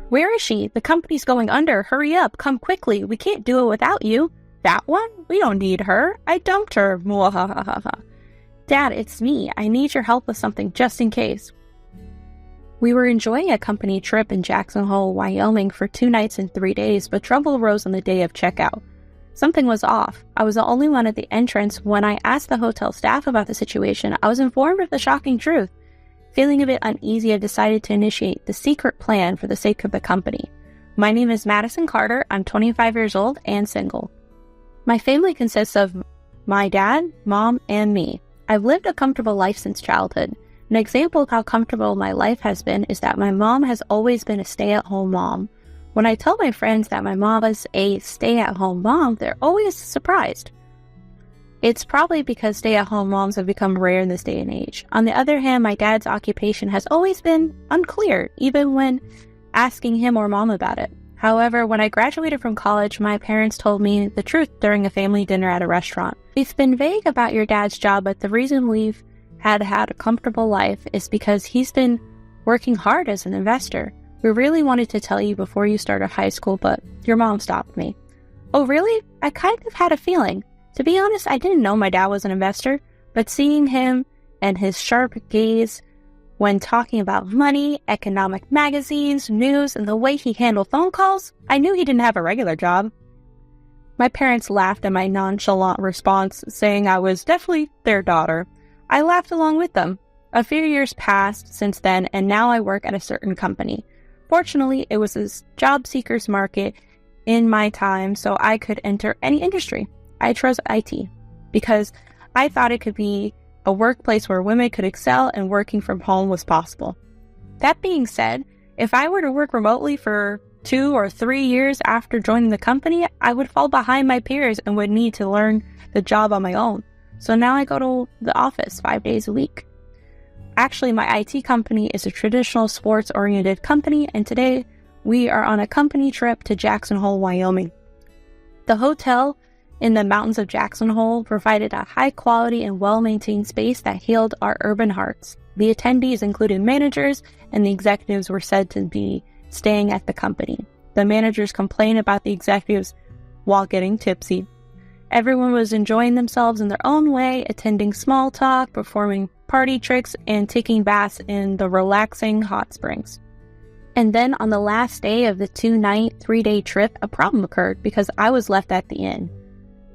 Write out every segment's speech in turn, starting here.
Where is she? The company's going under. Hurry up. Come quickly. We can't do it without you. That one? We don't need her. I dumped her. Mwahahaha. Dad, it's me. I need your help with something just in case. We were enjoying a company trip in Jackson Hole, Wyoming for 2 nights and 3 days, but trouble arose on the day of checkout. Something was off. I was the only one at the entrance. When I asked the hotel staff about the situation, I was informed of the shocking truth. Feeling a bit uneasy, I decided to initiate the secret plan for the sake of the company. My name is Madison Carter. I'm 25 years old and single. My family consists of my dad, mom, and me. I've lived a comfortable life since childhood. An example of how comfortable my life has been is that my mom has always been a stay-at-home mom. When I tell my friends that my mom is a stay-at-home mom, they're always surprised. It's probably because stay-at-home moms have become rare in this day and age. On the other hand, my dad's occupation has always been unclear, even when asking him or mom about it. However, when I graduated from college, my parents told me the truth during a family dinner at a restaurant. We've been vague about your dad's job, but the reason we've had a comfortable life is because he's been working hard as an investor. We really wanted to tell you before you started high school, but your mom stopped me. Oh, really? I kind of had a feeling. To be honest, I didn't know my dad was an investor, but seeing him and his sharp gaze when talking about money, economic magazines, news, and the way he handled phone calls, I knew he didn't have a regular job. My parents laughed at my nonchalant response, saying I was definitely their daughter. I laughed along with them. A few years passed since then, and now I work at a certain company. Fortunately, it was a job seekers market in my time, so I could enter any industry. I chose IT because I thought it could be a workplace where women could excel and working from home was possible. That being said, if I were to work remotely for 2 or 3 years after joining the company, I would fall behind my peers and would need to learn the job on my own. So now I go to the office 5 days a week. Actually, my IT company is a traditional sports-oriented company, and today we are on a company trip to Jackson Hole, Wyoming. The hotel in the mountains of Jackson Hole provided a high-quality and well-maintained space that healed our urban hearts. The attendees included managers, and the executives were said to be staying at the company. The managers complained about the executives while getting tipsy. Everyone was enjoying themselves in their own way, attending small talk, performing party tricks, and taking baths in the relaxing hot springs. And then on the last day of the 2-night, 3-day trip, a problem occurred because I was left at the inn.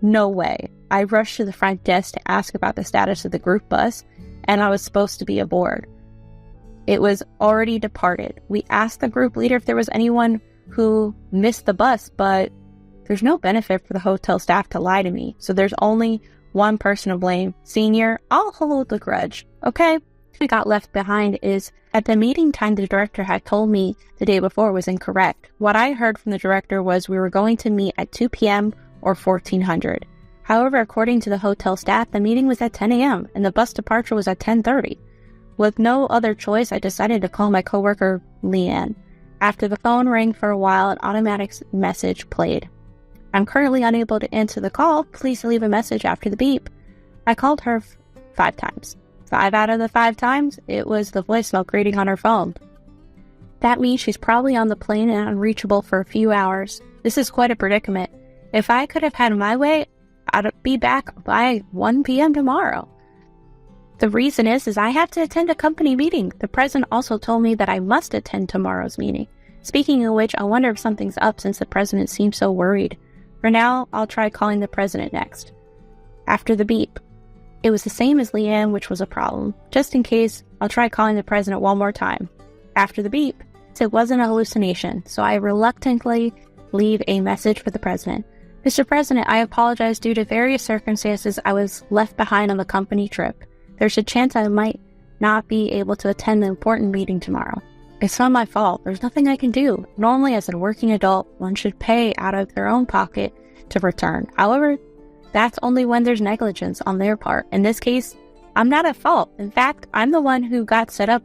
No way. I rushed to the front desk to ask about the status of the group bus, and I was supposed to be aboard. It was already departed. We asked the group leader if there was anyone who missed the bus, but there's no benefit for the hotel staff to lie to me, so there's only one person to blame. Senior, I'll hold the grudge, okay? We got left behind is at the meeting time the director had told me the day before was incorrect. What I heard from the director was we were going to meet at 2 p.m. or 1400. However, according to the hotel staff, the meeting was at 10 a.m. and the bus departure was at 10:30. With no other choice, I decided to call my coworker, Leanne. After the phone rang for a while, an automatic message played. I'm currently unable to answer the call. Please leave a message after the beep. I called her 5 times. 5 out of the 5 times, it was the voicemail greeting on her phone. That means she's probably on the plane and unreachable for a few hours. This is quite a predicament. If I could have had my way, I'd be back by 1 p.m. tomorrow. The reason is I have to attend a company meeting. The president also told me that I must attend tomorrow's meeting. Speaking of which, I wonder if something's up since the president seems so worried. For now, I'll try calling the president next. After the beep. It was the same as Leanne, which was a problem. Just in case, I'll try calling the president one more time. After the beep. It wasn't a hallucination, so I reluctantly leave a message for the president. Mr. President, I apologize due to various circumstances I was left behind on the company trip. There's a chance I might not be able to attend the important meeting tomorrow. It's not my fault. There's nothing I can do. Normally, as a working adult, one should pay out of their own pocket to return. However, that's only when there's negligence on their part. In this case, I'm not at fault. In fact, I'm the one who got set up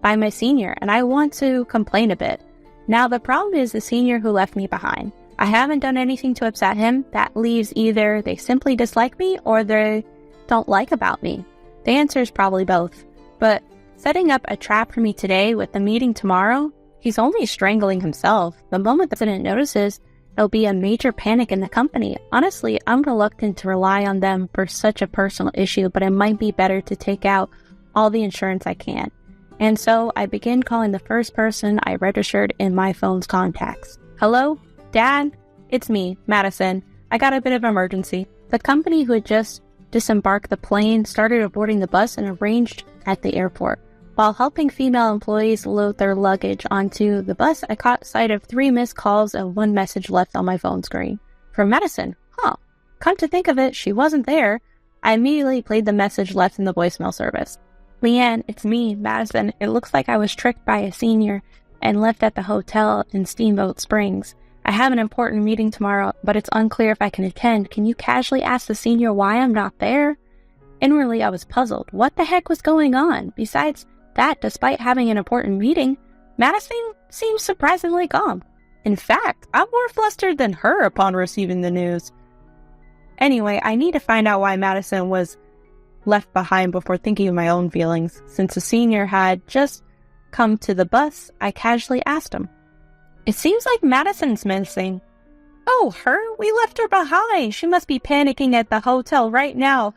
by my senior, and I want to complain a bit. Now, the problem is the senior who left me behind. I haven't done anything to upset him. That leaves either they simply dislike me or they don't like about me. The answer is probably both. But setting up a trap for me today with the meeting tomorrow, He's only strangling himself. The moment the president notices, there'll be a major panic in the company. Honestly, I'm reluctant to rely on them for such a personal issue, but it might be better to take out all the insurance I can. And so I begin calling the first person I registered in my phone's contacts. Hello? Dad? It's me, Madison. I got a bit of emergency. The company who had just disembarked the plane started boarding the bus and arranged at the airport. While helping female employees load their luggage onto the bus, I caught sight of 3 missed calls and 1 message left on my phone screen. From Madison. Come to think of it, she wasn't there. I immediately played the message left in the voicemail service. Leanne, it's me, Madison. It looks like I was tricked by a senior and left at the hotel in Steamboat Springs. I have an important meeting tomorrow, but it's unclear if I can attend. Can you casually ask the senior why I'm not there? Inwardly, I was puzzled. What the heck was going on? Besides that, despite having an important meeting, Madison seemed surprisingly calm. In fact, I'm more flustered than her upon receiving the news. Anyway, I need to find out why Madison was left behind before thinking of my own feelings. Since the senior had just come to the bus, I casually asked him. It seems like Madison's missing. Oh, her? We left her behind. She must be panicking at the hotel right now.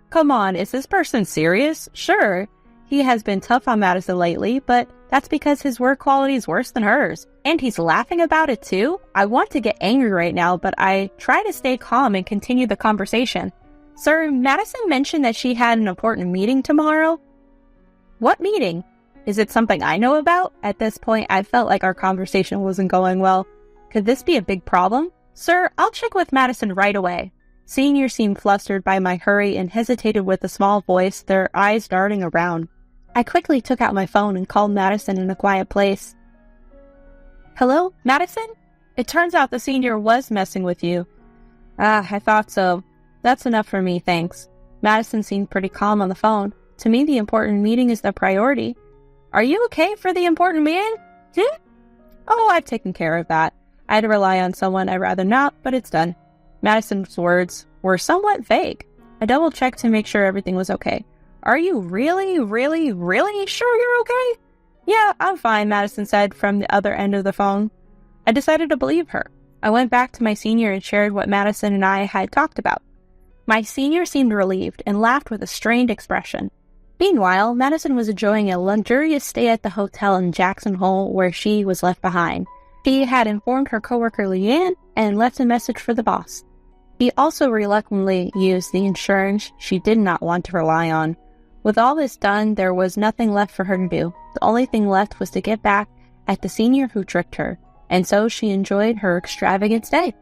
Come on, is this person serious? Sure, he has been tough on Madison lately, but that's because his work quality is worse than hers. And he's laughing about it too? I want to get angry right now, but I try to stay calm and continue the conversation. Sir, Madison mentioned that she had an important meeting tomorrow. What meeting? Is it something I know about? At this point, I felt like our conversation wasn't going well. Could this be a big problem? Sir, I'll check with Madison right away. Senior seemed flustered by my hurry and hesitated with a small voice, their eyes darting around. I quickly took out my phone and called Madison in a quiet place. Hello, Madison? It turns out the senior was messing with you. I thought so. That's enough for me, thanks. Madison seemed pretty calm on the phone. To me, the important meeting is the priority. Are you okay for the important meeting? Oh, I've taken care of that. I had to rely on someone I'd rather not, but it's done. Madison's words were somewhat vague. I double-checked to make sure everything was okay. Are you really, really, really sure you're okay? Yeah, I'm fine, Madison said from the other end of the phone. I decided to believe her. I went back to my senior and shared what Madison and I had talked about. My senior seemed relieved and laughed with a strained expression. Meanwhile, Madison was enjoying a luxurious stay at the hotel in Jackson Hole where she was left behind. She had informed her coworker Leanne and left a message for the boss. He also reluctantly used the insurance she did not want to rely on. With all this done, there was nothing left for her to do. The only thing left was to get back at the senior who tricked her, and so she enjoyed her extravagant stay.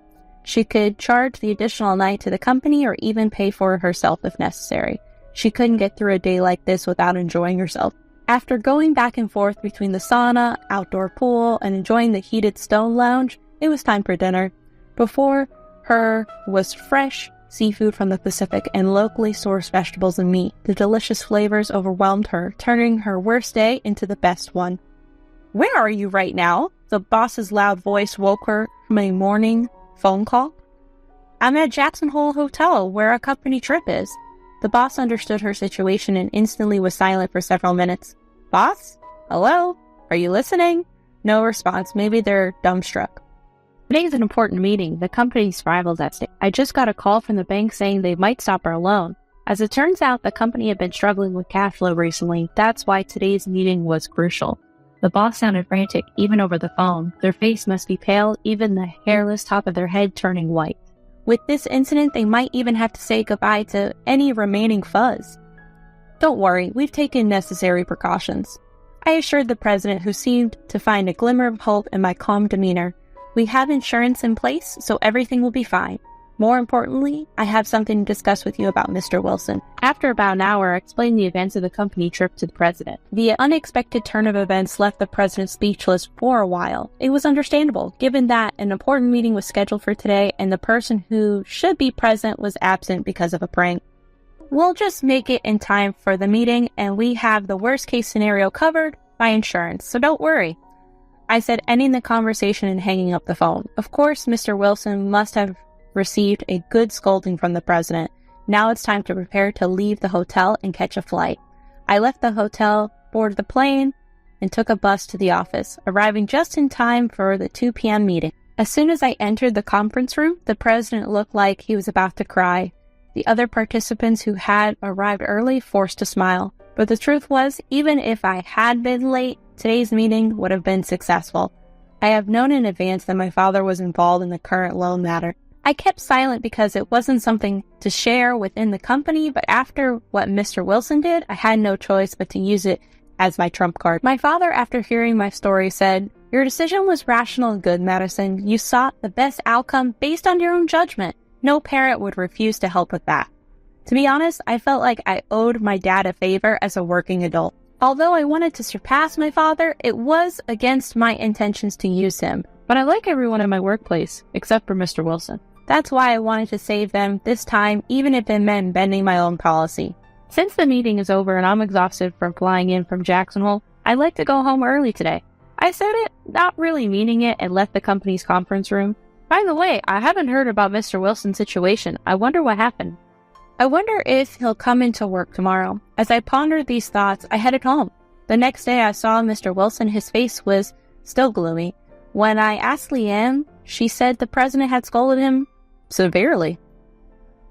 She could charge the additional night to the company or even pay for it herself if necessary. She couldn't get through a day like this without enjoying herself. After going back and forth between the sauna, outdoor pool, and enjoying the heated stone lounge, it was time for dinner. Before her was fresh seafood from the Pacific and locally sourced vegetables and meat. The delicious flavors overwhelmed her, turning her worst day into the best one. Where are you right now? The boss's loud voice woke her from a morning phone call. I'm at Jackson Hole Hotel, where a company trip is. The boss understood her situation and instantly was silent for several minutes. Boss? Hello? Are you listening? No response. Maybe they're dumbstruck. Today's an important meeting. The company's rivals at stake. I just got a call from the bank saying they might stop our loan. As it turns out, the company had been struggling with cash flow recently. That's why today's meeting was crucial. The boss sounded frantic, even over the phone. Their face must be pale, even the hairless top of their head turning white. With this incident, they might even have to say goodbye to any remaining fuzz. Don't worry, we've taken necessary precautions. I assured the president, who seemed to find a glimmer of hope in my calm demeanor. We have insurance in place, so everything will be fine. More importantly, I have something to discuss with you about Mr. Wilson. After about an hour, I explained the events of the company trip to the president. The unexpected turn of events left the president speechless for a while. It was understandable, given that an important meeting was scheduled for today and the person who should be present was absent because of a prank. We'll just make it in time for the meeting, and we have the worst-case scenario covered by insurance, so don't worry, I said, ending the conversation and hanging up the phone. Of course, Mr. Wilson must have received a good scolding from the president. Now it's time to prepare to leave the hotel and catch a flight. I left the hotel, boarded the plane, and took a bus to the office, arriving just in time for the 2 p.m. meeting. As soon as I entered the conference room, the president looked like he was about to cry. The other participants who had arrived early forced a smile. But the truth was, even if I had been late, today's meeting would have been successful. I have known in advance that my father was involved in the current loan matter. I kept silent because it wasn't something to share within the company, but after what Mr. Wilson did, I had no choice but to use it as my trump card. My father, after hearing my story, said, "Your decision was rational and good, Madison. You sought the best outcome based on your own judgment. No parent would refuse to help with that." To be honest, I felt like I owed my dad a favor as a working adult. Although I wanted to surpass my father, it was against my intentions to use him. But I like everyone in my workplace, except for Mr. Wilson. That's why I wanted to save them this time, even if it meant bending my own policy. Since the meeting is over and I'm exhausted from flying in from Jacksonville, I'd like to go home early today. I said it, not really meaning it, and left the company's conference room. By the way, I haven't heard about Mr. Wilson's situation. I wonder what happened. I wonder if he'll come into work tomorrow. As I pondered these thoughts, I headed home. The next day I saw Mr. Wilson. His face was still gloomy. When I asked Leanne, she said the president had scolded him severely.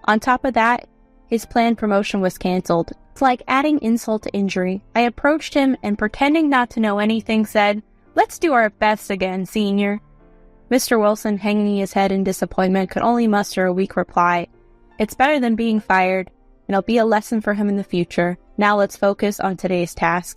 On top of that, his planned promotion was canceled. It's like adding insult to injury. I approached him and, pretending not to know anything, said, "Let's do our best again, senior." Mr. Wilson, hanging his head in disappointment, could only muster a weak reply. "It's better than being fired, and it'll be a lesson for him in the future. Now let's focus on today's tasks."